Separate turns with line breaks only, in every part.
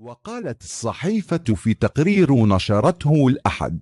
وقالت الصحيفة في تقرير نشرته الأحد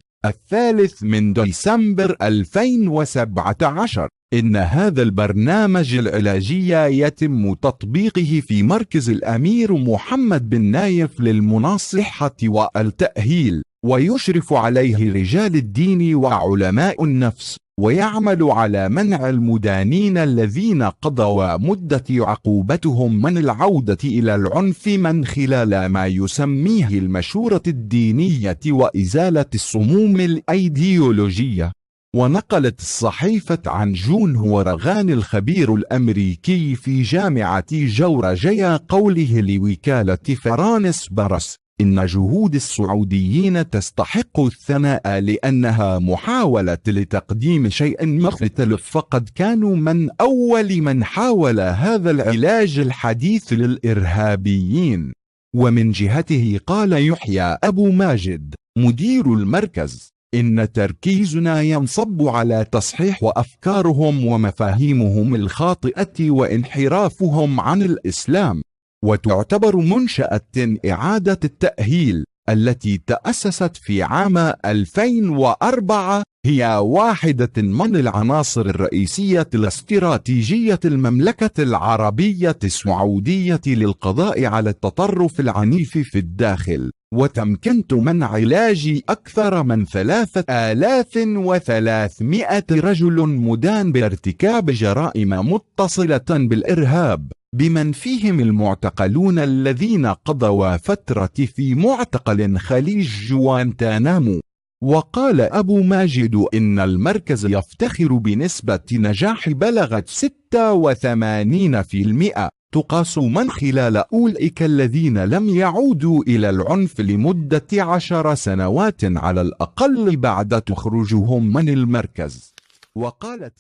3 ديسمبر 2017 إن هذا البرنامج العلاجي يتم تطبيقه في مركز الأمير محمد بن نايف للمناصحة والتأهيل، ويشرف عليه رجال الدين وعلماء النفس، ويعمل على منع المدانين الذين قضوا مدة عقوبتهم من العودة إلى العنف من خلال ما يسميه المشورة الدينية وإزالة السموم الأيديولوجية. ونقلت الصحيفة عن جون هورغان الخبير الأمريكي في جامعة جورجيا قوله لوكالة فرانس برس إن جهود السعوديين تستحق الثناء لأنها محاولة لتقديم شيء مختلف، فقد كانوا من أول من حاول هذا العلاج الحديث للإرهابيين. ومن جهته قال يحيى أبو ماجد مدير المركز إن تركيزنا ينصب على تصحيح أفكارهم ومفاهيمهم الخاطئة وانحرافهم عن الإسلام، وتعتبر منشأة إعادة التأهيل التي تأسست في عام 2004 هي واحدة من العناصر الرئيسية الاستراتيجية المملكة العربية السعودية للقضاء على التطرف العنيف في الداخل، وتمكنت من علاج أكثر من 3300 رجل مدان بارتكاب جرائم متصلة بالإرهاب، بمن فيهم المعتقلون الذين قضوا فترة في معتقل خليج جوانتانامو. وقال أبو ماجد إن المركز يفتخر بنسبة نجاح بلغت 86% تقاس من خلال أولئك الذين لم يعودوا إلى العنف لمدة 10 سنوات على الأقل بعد تخرجهم من المركز. وقالت